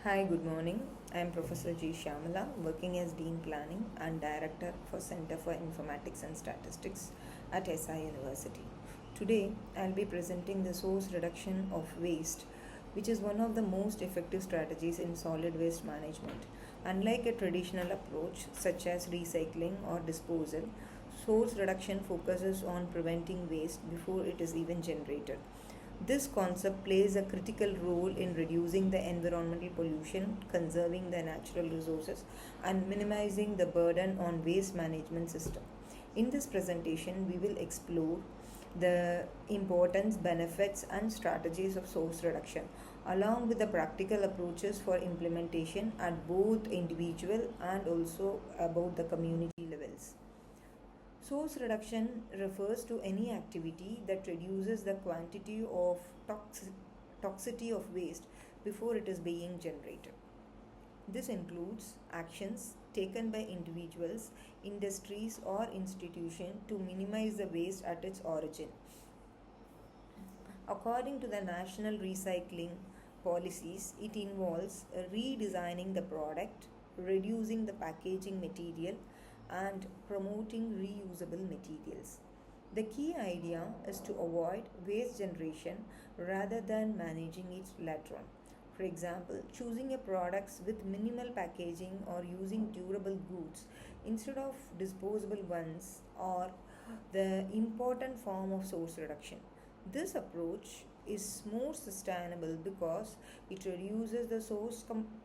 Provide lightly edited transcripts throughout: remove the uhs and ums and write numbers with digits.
Hi, good morning. I am Professor G. Shyamala, working as Dean Planning and Director for Center for Informatics and Statistics at SI University. Today, I'll be presenting the source reduction of waste, which is one of the most effective strategies in solid waste management. Unlike a traditional approach such as recycling or disposal, source reduction focuses on preventing waste before it is even generated. This concept plays a critical role in reducing the environmental pollution, conserving the natural resources, and minimizing the burden on waste management system. In this presentation, we will explore the importance, benefits, and strategies of source reduction, along with the practical approaches for implementation at both individual and also about the community levels. Source reduction refers to any activity that reduces the quantity of toxicity of waste before it is being generated. This includes actions taken by individuals, industries, or institutions to minimize the waste at its origin. According to the national recycling policies, it involves redesigning the product, reducing the packaging material, and promoting reusable materials. The key idea is to avoid waste generation rather than managing it later on. For example, choosing a products with minimal packaging or using durable goods instead of disposable ones or the important form of source reduction. This approach is more sustainable because it reduces the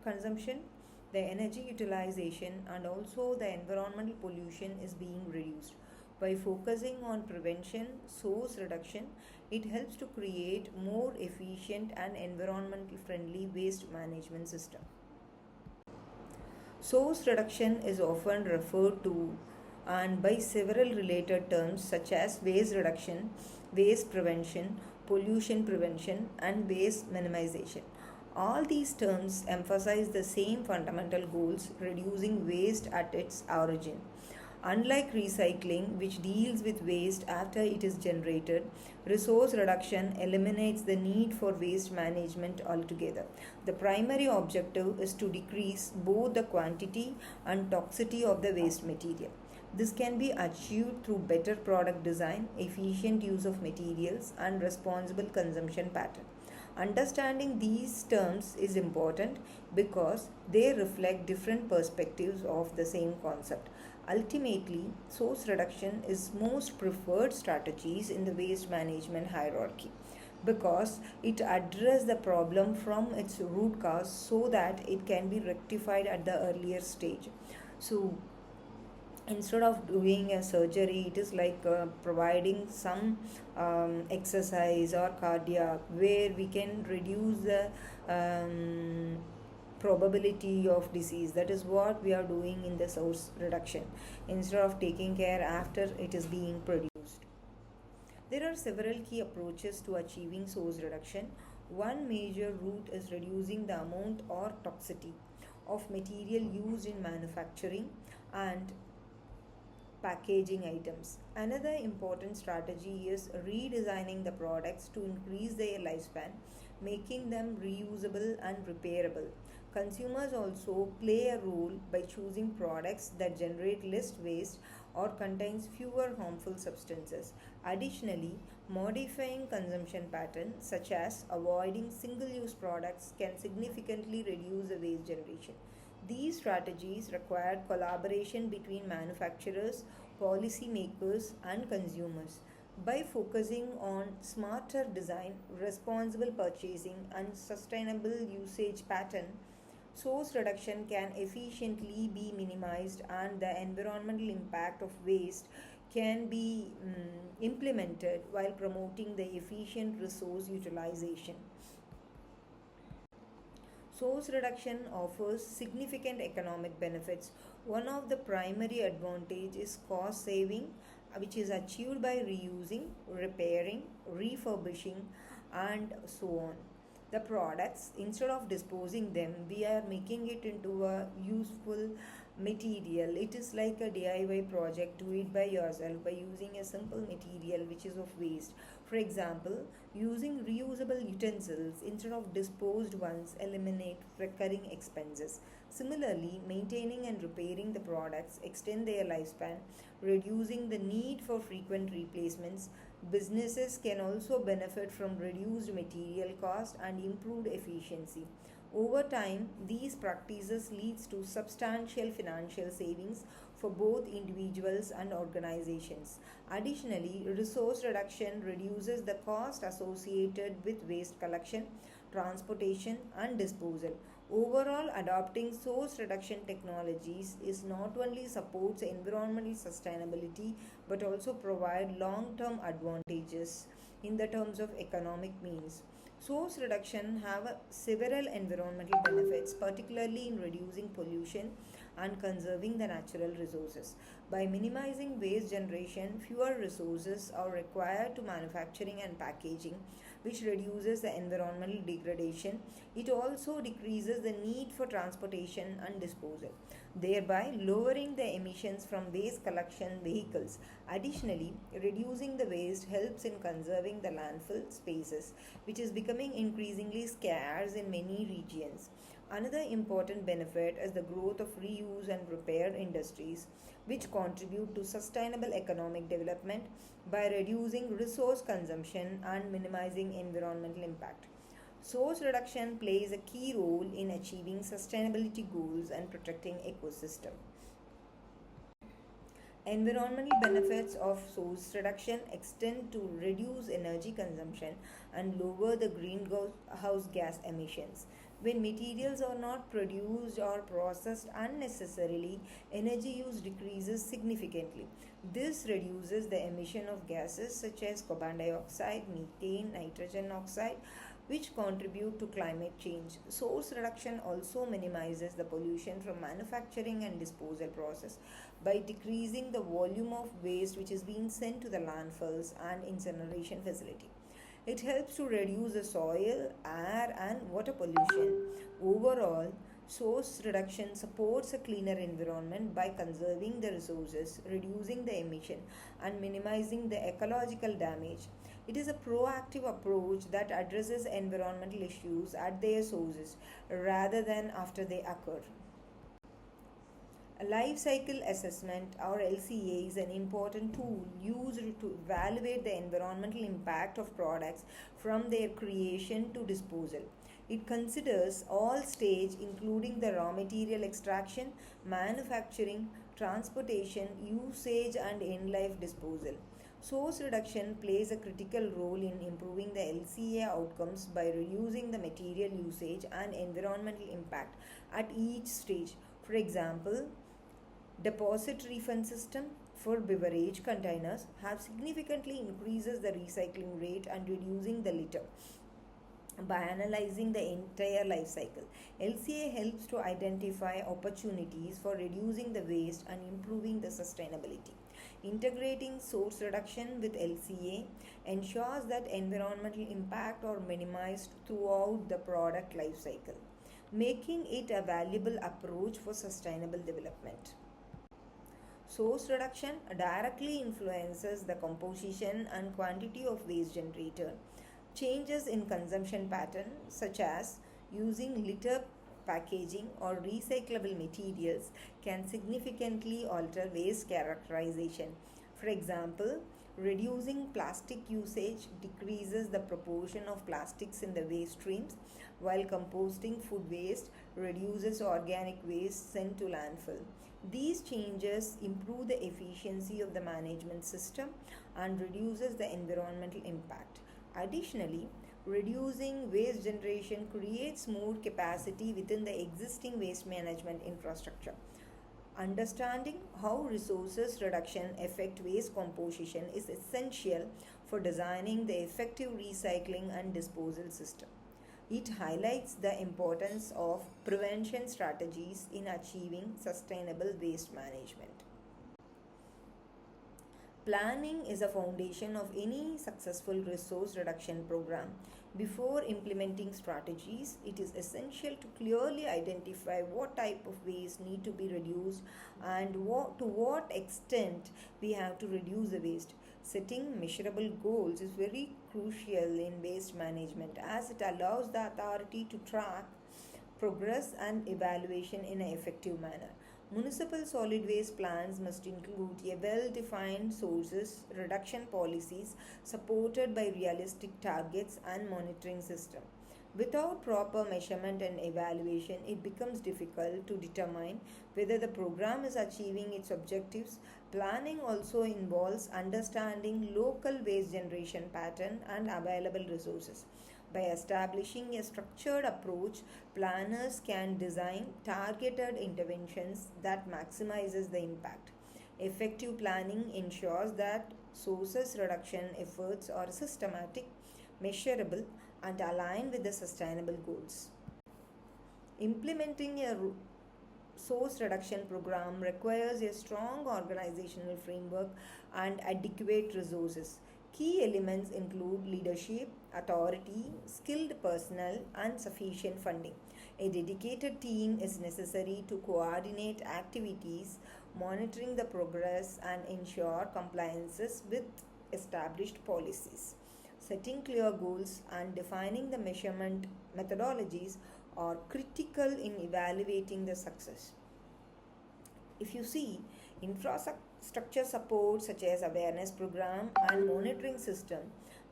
consumption, the energy utilization, and also the environmental pollution is being reduced. By focusing on prevention, source reduction, it helps to create more efficient and environmental friendly waste management system. Source reduction is often referred to and by several related terms such as waste reduction, waste prevention, pollution prevention, and waste minimization. All these terms emphasize the same fundamental goals, reducing waste at its origin. Unlike recycling, which deals with waste after it is generated, resource reduction eliminates the need for waste management altogether. The primary objective is to decrease both the quantity and toxicity of the waste material. This can be achieved through better product design, efficient use of materials, and responsible consumption pattern. Understanding these terms is important because they reflect different perspectives of the same concept. Ultimately, source reduction is most preferred strategies in the waste management hierarchy because it addresses the problem from its root cause so that it can be rectified at the earlier stage. So instead of doing a surgery, it is like providing some exercise or cardiac where we can reduce the probability of disease. That is what we are doing in the source reduction instead of taking care after it is being produced. There are several key approaches to achieving source reduction. One major route is reducing the amount or toxicity of material used in manufacturing and packaging items. Another important strategy is redesigning the products to increase their lifespan, making them reusable and repairable. Consumers also play a role by choosing products that generate less waste or contains fewer harmful substances. Additionally, modifying consumption patterns such as avoiding single-use products can significantly reduce the waste generation. These strategies require collaboration between manufacturers, policymakers, and consumers. By focusing on smarter design, responsible purchasing, and sustainable usage pattern, source reduction can efficiently be minimized and the environmental impact of waste can be implemented while promoting the efficient resource utilization. Source reduction offers significant economic benefits. One of the primary advantages is cost saving, which is achieved by reusing, repairing, refurbishing, and so on. The products, instead of disposing them, we are making it into a useful material. It is like a DIY project. Do it by yourself by using a simple material which is of waste. For example, Using reusable utensils instead of disposed ones eliminate recurring expenses. Similarly, maintaining and repairing the products extend their lifespan, reducing the need for frequent replacements. Businesses can also benefit from reduced material cost and improved efficiency. Over time, these practices leads to substantial financial savings for both individuals and organizations. Additionally, resource reduction reduces the cost associated with waste collection, transportation, and disposal. Overall, adopting source reduction technologies is not only supports environmental sustainability but also provide long-term advantages in the terms of economic means. Source reduction have several environmental benefits, particularly in reducing pollution and conserving the natural resources. By minimizing waste generation, fewer resources are required to manufacturing and packaging, which reduces the environmental degradation. It also decreases the need for transportation and disposal, thereby lowering the emissions from waste collection vehicles. Additionally, reducing the waste helps in conserving the landfill spaces, which is becoming increasingly scarce in many regions. Another important benefit is the growth of reuse and repair industries, which contribute to sustainable economic development by reducing resource consumption and minimizing environmental impact. Source reduction plays a key role in achieving sustainability goals and protecting ecosystem. Environmental benefits of source reduction extend to reduce energy consumption and lower the greenhouse gas emissions. When materials are not produced or processed unnecessarily, energy use decreases significantly. This reduces the emission of gases such as carbon dioxide, methane, nitrogen oxide, which contribute to climate change. Source reduction also minimizes the pollution from manufacturing and disposal process by decreasing the volume of waste which is being sent to the landfills and incineration facility. It helps to reduce the soil, air, and water pollution. Overall, source reduction supports a cleaner environment by conserving the resources, reducing the emission, and minimizing the ecological damage. It is a proactive approach that addresses environmental issues at their sources rather than after they occur. A life cycle assessment or LCA is an important tool used to evaluate the environmental impact of products from their creation to disposal. It considers all stages including the raw material extraction, manufacturing, transportation, usage and end life disposal. Source reduction plays a critical role in improving the LCA outcomes by reducing the material usage and environmental impact at each stage. For example, deposit refund system for beverage containers have significantly increases the recycling rate and reducing the litter. By analyzing the entire life cycle, LCA helps to identify opportunities for reducing the waste and improving the sustainability. Integrating source reduction with LCA ensures that environmental impact are minimized throughout the product life cycle, making it a valuable approach for sustainable development. Source reduction directly influences the composition and quantity of waste generated. Changes in consumption pattern, such as using litter packaging or recyclable materials, can significantly alter waste characterization. For example, reducing plastic usage decreases the proportion of plastics in the waste streams, while composting food waste reduces organic waste sent to landfill. These changes improve the efficiency of the management system and reduces the environmental impact. Additionally, reducing waste generation creates more capacity within the existing waste management infrastructure. Understanding how resources reduction affect waste composition is essential for designing the effective recycling and disposal system. It highlights the importance of prevention strategies in achieving sustainable waste management. Planning is a foundation of any successful resource reduction program. Before implementing strategies, it is essential to clearly identify what type of waste need to be reduced and to what extent we have to reduce the waste. Setting measurable goals is very crucial in waste management as it allows the authority to track progress and evaluation in an effective manner. Municipal solid waste plans must include a well defined sources reduction policies supported by realistic targets and monitoring system. Without proper measurement and evaluation, it becomes difficult to determine whether the program is achieving its objectives. Planning also involves understanding local waste generation pattern and available resources. By establishing a structured approach, planners can design targeted interventions that maximizes the impact. Effective planning ensures that sources reduction efforts are systematic, measurable, and aligned with the sustainable goals. Implementing a source reduction program requires a strong organizational framework and adequate resources. Key elements include leadership, authority, skilled personnel, and sufficient funding. A dedicated team is necessary to coordinate activities, monitoring the progress, and ensure compliances with established policies. Setting clear goals and defining the measurement methodologies are critical in evaluating the success. If you see, infrastructure support such as awareness program and monitoring system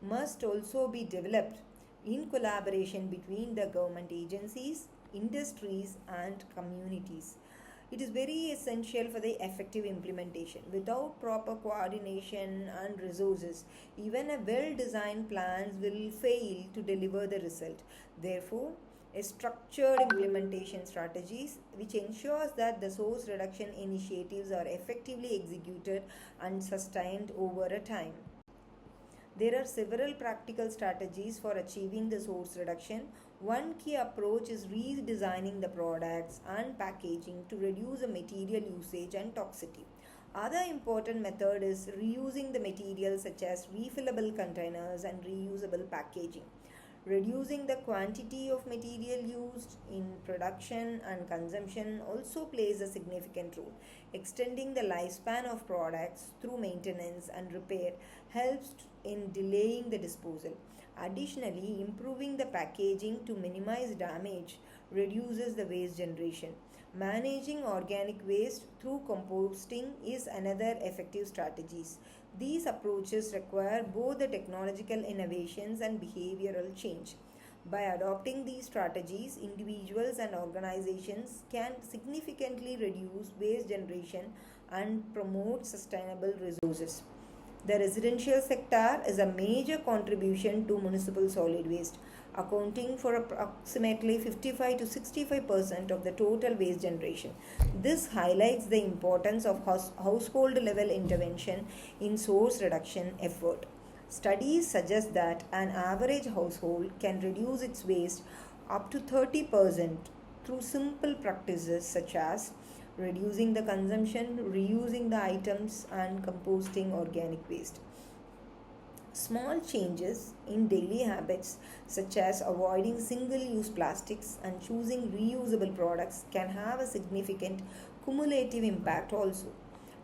must also be developed in collaboration between the government agencies, industries, and communities. It is very essential for the effective implementation. Without proper coordination and resources, even a well designed plans will fail to deliver the result. Therefore, a structured implementation strategies which ensures that the source reduction initiatives are effectively executed and sustained over a time. There are several practical strategies for achieving the source reduction. One key approach is redesigning the products and packaging to reduce the material usage and toxicity. Other important method is reusing the materials such as refillable containers and reusable packaging. Reducing the quantity of material used in production and consumption also plays a significant role. Extending the lifespan of products through maintenance and repair helps in delaying the disposal. Additionally, improving the packaging to minimize damage reduces the waste generation. Managing organic waste through composting is another effective strategy. These approaches require both the technological innovations and behavioral change. By adopting these strategies, individuals and organizations can significantly reduce waste generation and promote sustainable resources. The residential sector is a major contribution to municipal solid waste, accounting for approximately 55 to 65% of the total waste generation. This highlights the importance of household level intervention in source reduction effort. Studies suggest that an average household can reduce its waste up to 30% through simple practices such as reducing the consumption, reusing the items, and composting organic waste. Small changes in daily habits, such as avoiding single use plastics and choosing reusable products, can have a significant cumulative impact also.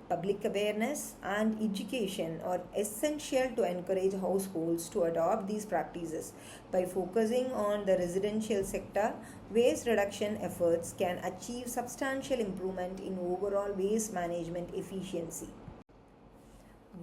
Public awareness and education are essential to encourage households to adopt these practices. By focusing on the residential sector, waste reduction efforts can achieve substantial improvement in overall waste management efficiency.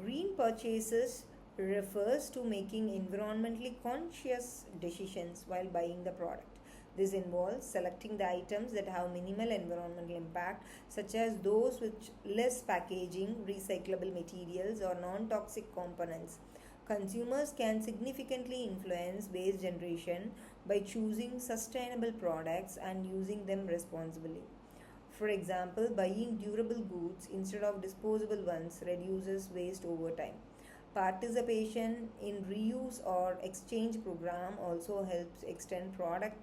Green purchases refers to making environmentally conscious decisions while buying the product. This involves selecting the items that have minimal environmental impact, such as those with less packaging, recyclable materials, or non toxic components. Consumers can significantly influence waste generation by choosing sustainable products and using them responsibly. For example, buying durable goods instead of disposable ones reduces waste over time. Participation in reuse or exchange program also helps extend product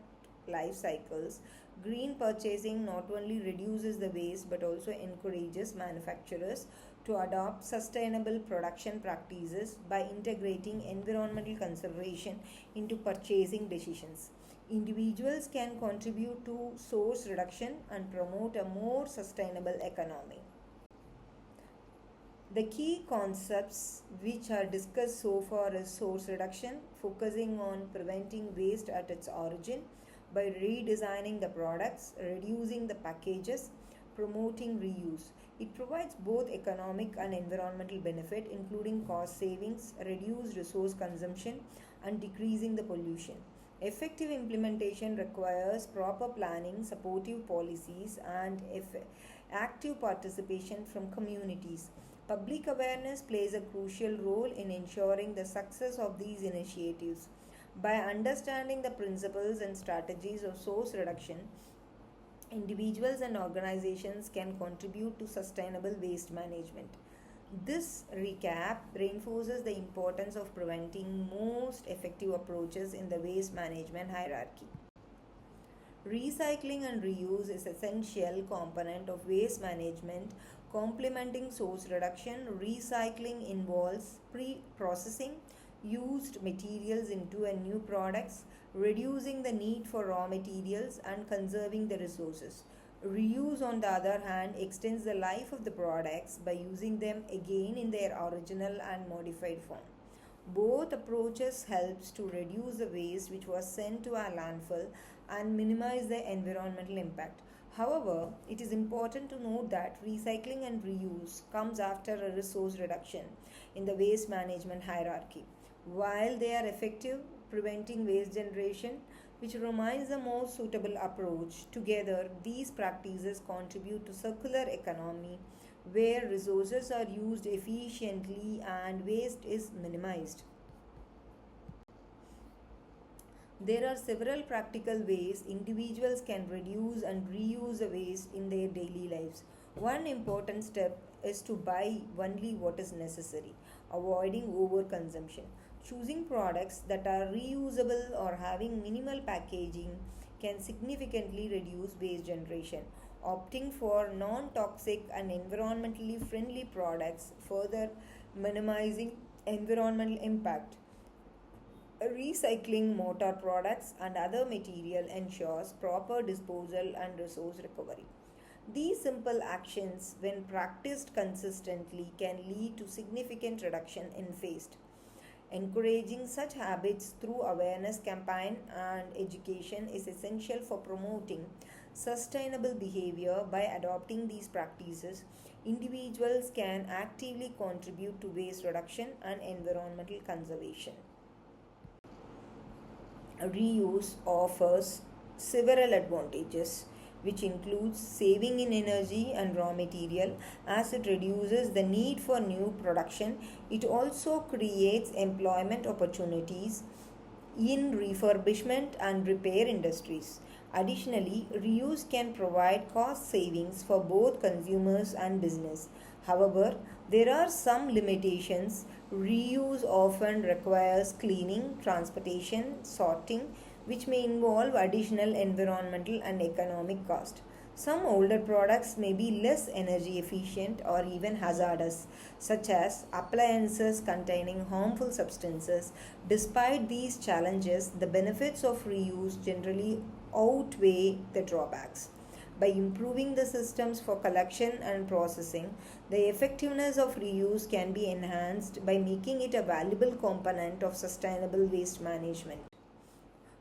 life cycles. Green purchasing not only reduces the waste but also encourages manufacturers to adopt sustainable production practices by integrating environmental conservation into purchasing decisions. Individuals can contribute to source reduction and promote a more sustainable economy. The key concepts which are discussed so far is source reduction, focusing on preventing waste at its origin by redesigning the products, reducing the packages, promoting reuse. It provides both economic and environmental benefit, including cost savings, reduced resource consumption, and decreasing the pollution. Effective implementation requires proper planning, supportive policies, and active participation from communities. Public awareness plays a crucial role in ensuring the success of these initiatives. By understanding the principles and strategies of source reduction, individuals and organizations can contribute to sustainable waste management. This recap reinforces the importance of preventing most effective approaches in the waste management hierarchy. Recycling and reuse is essential component of waste management. Complementing source reduction, recycling involves pre-processing used materials into a new products, reducing the need for raw materials and conserving the resources. Reuse, on the other hand, extends the life of the products by using them again in their original and modified form. Both approaches helps to reduce the waste which was sent to a landfill and minimize the environmental impact. However, it is important to note that recycling and reuse comes after a resource reduction in the waste management hierarchy. While they are effective preventing waste generation, which remains the most suitable approach, together these practices contribute to circular economy where resources are used efficiently and waste is minimized. There are several practical ways individuals can reduce and reuse the waste in their daily lives. One important step is to buy only what is necessary, avoiding overconsumption. Choosing products that are reusable or having minimal packaging can significantly reduce waste generation. Opting for non toxic and environmentally friendly products further minimizing environmental impact. Recycling mortar products and other material ensures proper disposal and resource recovery. These simple actions, when practiced consistently, can lead to significant reduction in waste. Encouraging such habits through awareness campaign and education is essential for promoting sustainable behavior. By adopting these practices, individuals can actively contribute to waste reduction and environmental conservation. Reuse offers several advantages, which includes saving in energy and raw material as it reduces the need for new production. It also creates employment opportunities in refurbishment and repair industries. Additionally, reuse can provide cost savings for both consumers and business. However, there are some limitations. Reuse often requires cleaning, transportation, sorting, which may involve additional environmental and economic cost. Some older products may be less energy efficient or even hazardous, such as appliances containing harmful substances. Despite these challenges, the benefits of reuse generally outweigh the drawbacks. By improving the systems for collection and processing, the effectiveness of reuse can be enhanced by making it a valuable component of sustainable waste management.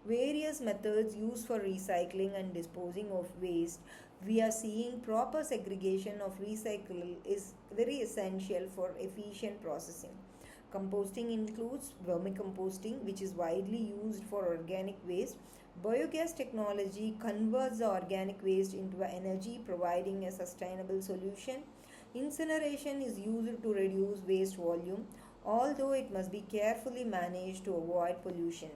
Various methods used for recycling and disposing of waste, we are seeing proper segregation of recycle is very essential for efficient processing. Composting includes vermicomposting, which is widely used for organic waste. Biogas technology converts the organic waste into energy, providing a sustainable solution. Incineration is used to reduce waste volume, although it must be carefully managed to avoid pollution.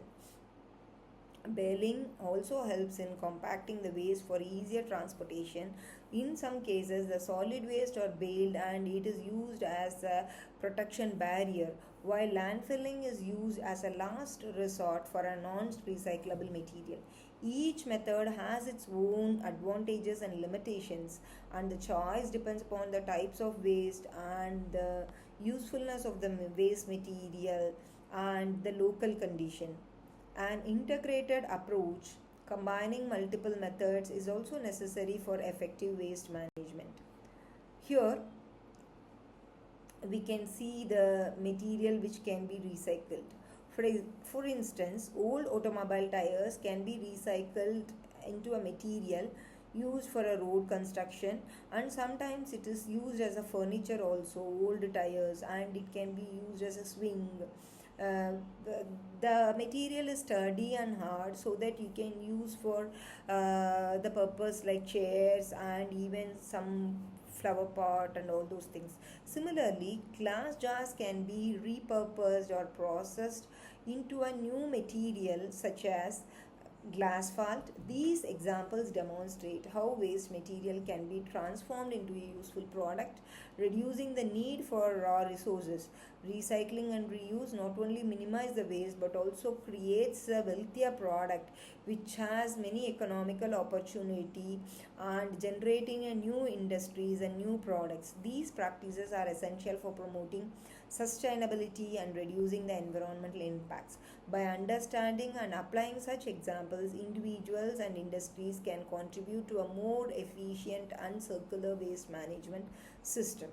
Baling also helps in compacting the waste for easier transportation. In some cases, the solid waste are baled and it is used as a protection barrier, while landfilling is used as a last resort for a non recyclable material. Each method has its own advantages and limitations, and the choice depends upon the types of waste and the usefulness of the waste material and the local condition. An integrated approach combining multiple methods is also necessary for effective waste management. Here, we can see the material which can be recycled. For instance, old automobile tires can be recycled into a material used for a road construction, and sometimes it is used as a furniture also, old tires, and it can be used as a swing. uh, the material is sturdy and hard so that you can use for the purpose like chairs and even some flower pot and all those things. Similarly, glass jars can be repurposed or processed into a new material such as glass fault. These examples demonstrate how waste material can be transformed into a useful product, reducing the need for raw resources. Recycling and reuse not only minimize the waste but also creates a wealthier product which has many economical opportunity and generating a new industries and new products. These practices are essential for promoting sustainability and reducing the environmental impacts. By understanding and applying such examples, individuals and industries can contribute to a more efficient and circular waste management system.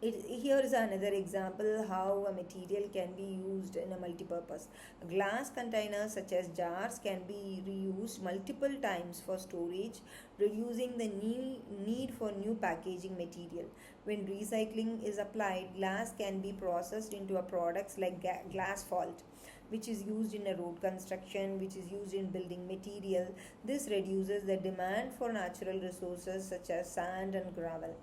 Here is another example how a material can be used in a multi-purpose. Glass containers such as jars can be reused multiple times for storage, reducing the need for new packaging material. When recycling is applied, glass can be processed into a products like glass fault, which is used in a road construction, which is used in building material. This reduces the demand for natural resources such as sand and gravel.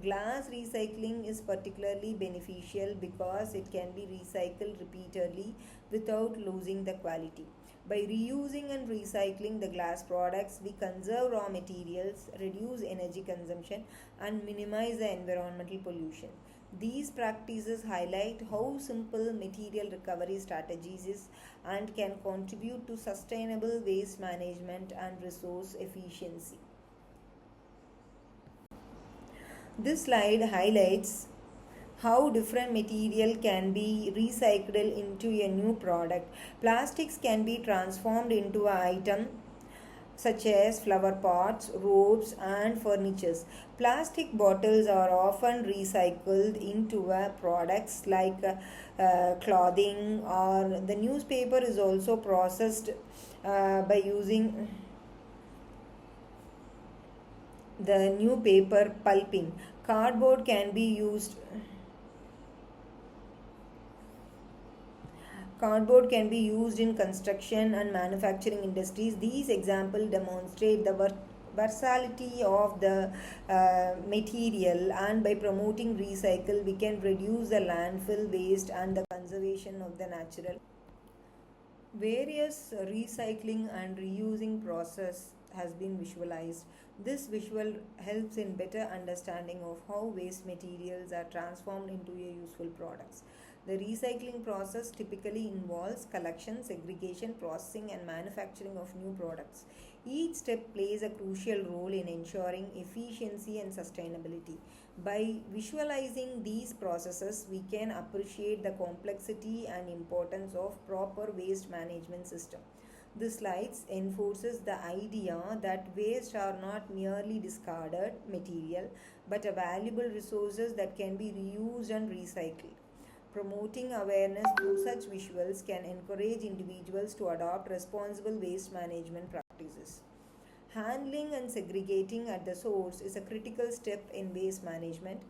Glass recycling is particularly beneficial because it can be recycled repeatedly without losing the quality. By reusing and recycling the glass products, we conserve raw materials, reduce energy consumption, and minimize the environmental pollution. These practices highlight how simple material recovery strategies is and can contribute to sustainable waste management and resource efficiency. This slide highlights how different material can be recycled into a new product. Plastics can be transformed into an item such as flower pots, ropes, and furnitures. Plastic bottles are often recycled into products like clothing, or the newspaper is also processed by using the new paper pulping. Cardboard can be used Cardboard can be used in construction and manufacturing industries. These examples demonstrate the versatility of the material, and by promoting recycle, we can reduce the landfill waste and the conservation of the natural. Various recycling and reusing process has been visualized. This visual helps in better understanding of how waste materials are transformed into a useful products. The recycling process typically involves collection, segregation, processing, and manufacturing of new products. Each step plays a crucial role in ensuring efficiency and sustainability. By visualizing these processes, we can appreciate the complexity and importance of proper waste management system. This slides enforces the idea that waste are not merely discarded material but a valuable resources that can be reused and recycled. Promoting awareness through such visuals can encourage individuals to adopt responsible waste management practices. Handling and segregating at the source is a critical step in waste management.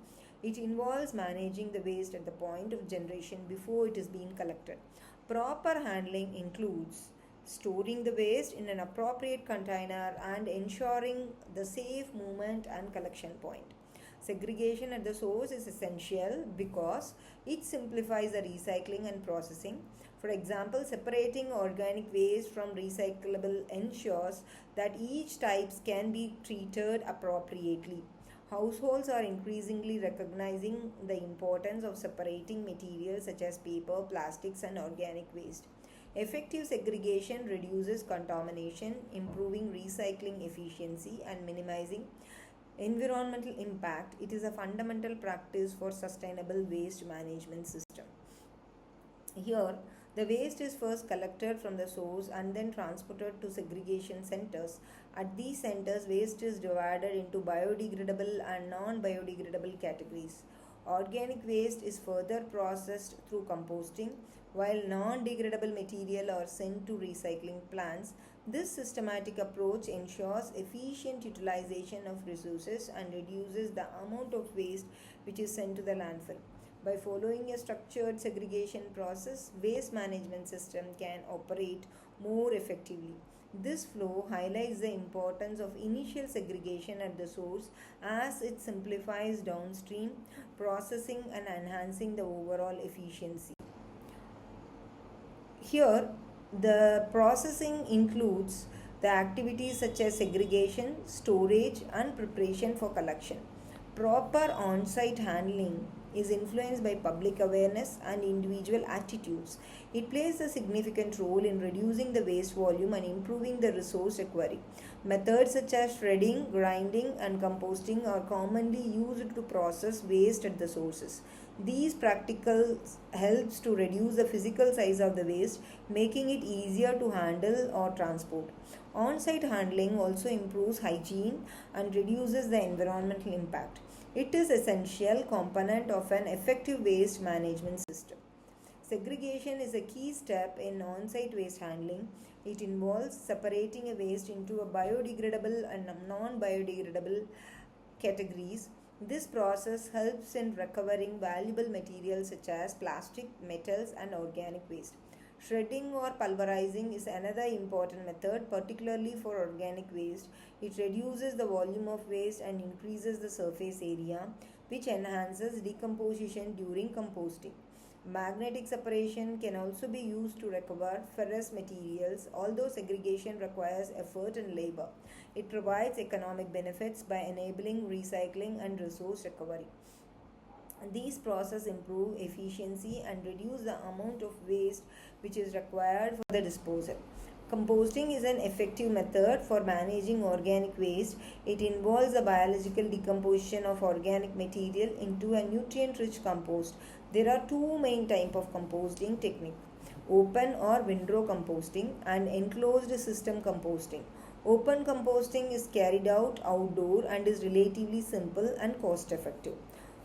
It involves managing the waste at the point of generation before it is being collected. Proper handling includes storing the waste in an appropriate container and ensuring the safe movement and collection point. Segregation at the source is essential because it simplifies the recycling and processing. For example, separating organic waste from recyclable ensures that each types can be treated appropriately. Households are increasingly recognizing the importance of separating materials such as paper, plastics, and organic waste. Effective segregation reduces contamination, improving recycling efficiency, and minimizing environmental impact. It is a fundamental practice for sustainable waste management system. Here, The waste is first collected from the source and then transported to segregation centers. At these centers, waste is divided into biodegradable and non biodegradable categories. Organic waste is further processed through composting, while non degradable material are sent to recycling plants. This systematic approach ensures efficient utilization of resources and reduces the amount of waste which is sent to the landfill. By following a structured segregation process, waste management system can operate more effectively. This flow highlights the importance of initial segregation at the source as it simplifies downstream processing and enhancing the overall efficiency. Here, the processing includes the activities such as segregation, storage, and preparation for collection. Proper on site handling is influenced by public awareness and individual attitudes. It plays a significant role in reducing the waste volume and improving the resource recovery. Methods such as shredding, grinding, and composting are commonly used to process waste at the sources. These practicals helps to reduce the physical size of the waste, making it easier to handle or transport. On-site handling also improves hygiene and reduces the environmental impact. It is essential component of an effective waste management system. Segregation is a key step in on-site waste handling. It involves separating a waste into a biodegradable and non-biodegradable categories. This process helps in recovering valuable materials such as plastic, metals, and organic waste. Shredding or pulverizing is another important method, particularly for organic waste. It reduces the volume of waste and increases the surface area, which enhances decomposition during composting. Magnetic separation can also be used to recover ferrous materials, although segregation requires effort and labor. It provides economic benefits by enabling recycling and resource recovery. These processes improve efficiency and reduce the amount of waste which is required for the disposal. Composting is an effective method for managing organic waste. It involves the biological decomposition of organic material into a nutrient-rich compost. There are two main types of composting technique: open or windrow composting and enclosed system composting. Open composting is carried out outdoor and is relatively simple and cost effective.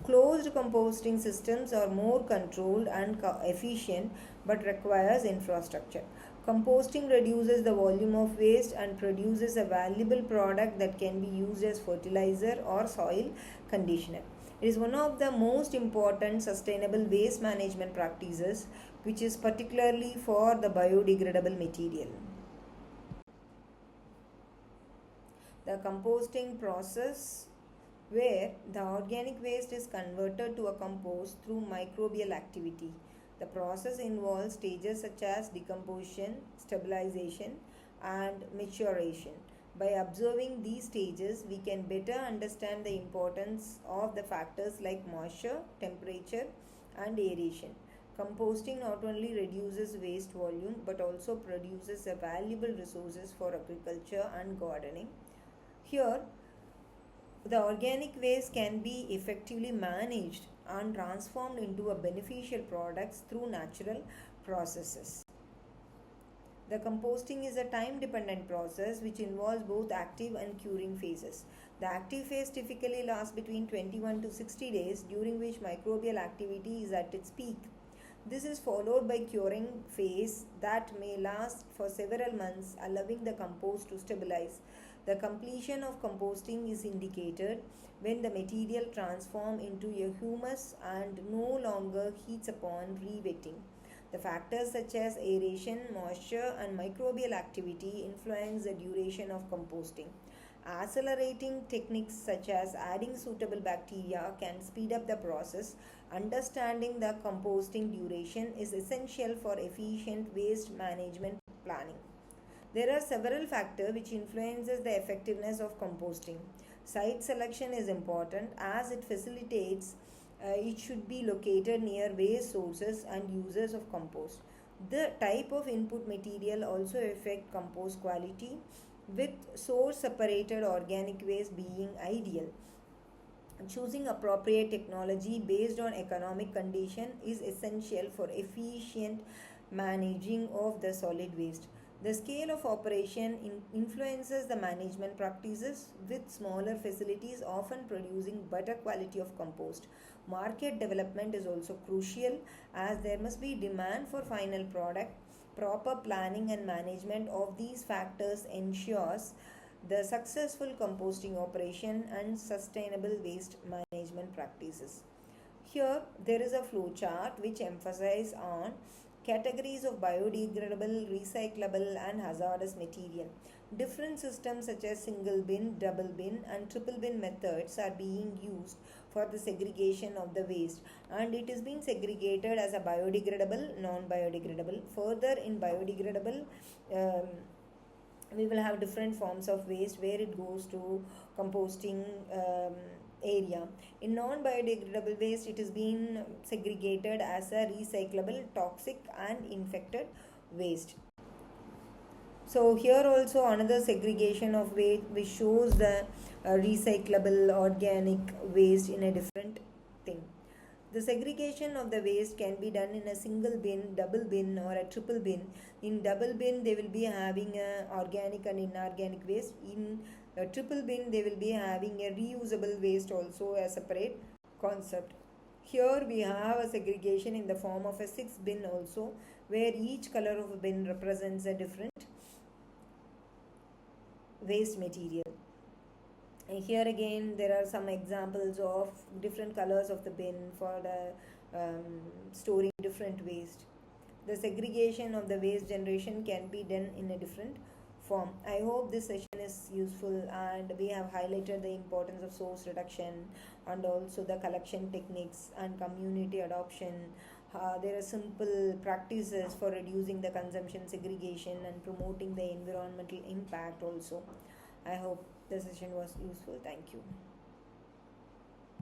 Closed composting systems are more controlled and efficient but requires infrastructure. Composting reduces the volume of waste and produces a valuable product that can be used as fertilizer or soil conditioner. It is one of the most important sustainable waste management practices, which is particularly for the biodegradable material. The composting process, where the organic waste is converted to a compost through microbial activity. The process involves stages such as decomposition, stabilization, and maturation. By observing these stages, we can better understand the importance of the factors like moisture, temperature, and aeration. Composting not only reduces waste volume but also produces a valuable resources for agriculture and gardening. Here, the organic waste can be effectively managed and transformed into a beneficial products through natural processes. The composting is a time dependent process which involves both active and curing phases. The active phase typically lasts between 21 to 60 days, during which microbial activity is at its peak. This is followed by curing phase that may last for several months, allowing the compost to stabilize. The completion of composting is indicated when the material transforms into a humus and no longer heats upon re-wetting. The factors such as aeration, moisture, and microbial activity influence the duration of composting. Accelerating techniques such as adding suitable bacteria can speed up the process. Understanding the composting duration is essential for efficient waste management planning. There are several factors which influences the effectiveness of composting. Site selection is important as it facilitates it should be located near waste sources and users of compost. The type of input material also affect compost quality, with source separated organic waste being ideal. Choosing appropriate technology based on economic condition is essential for efficient managing of the solid waste. The scale of operation influences the management practices, with smaller facilities often producing better quality of compost. Market development is also crucial, as there must be demand for final product. Proper planning and management of these factors ensures the successful composting operation and sustainable waste management practices. Here there is a flow chart which emphasizes on categories of biodegradable, recyclable and hazardous material. Different systems such as single bin, double bin and triple bin methods are being used for the segregation of the waste, and it is being segregated as a biodegradable, non-biodegradable. Further, in biodegradable, um, we will have different forms of waste where it goes to composting area. In non-biodegradable waste, it is being segregated as a recyclable, toxic and infected waste. So here also another segregation of waste which shows the recyclable organic waste in a different thing. The segregation of the waste can be done in a single bin, double bin or a triple bin. In double bin they will be having a organic and inorganic waste. In a triple bin they will be having a reusable waste also, a separate concept. Here we have a segregation in the form of a 6 bin also, where each color of a bin represents a different waste material. And here again there are some examples of different colors of the bin for the storing different waste. The segregation of the waste generation can be done in a different form. I hope this session is useful, and we have highlighted the importance of source reduction and also the collection techniques and community adoption. There are simple practices for reducing the consumption, segregation and promoting the environmental impact also. I hope the session was useful. Thank you.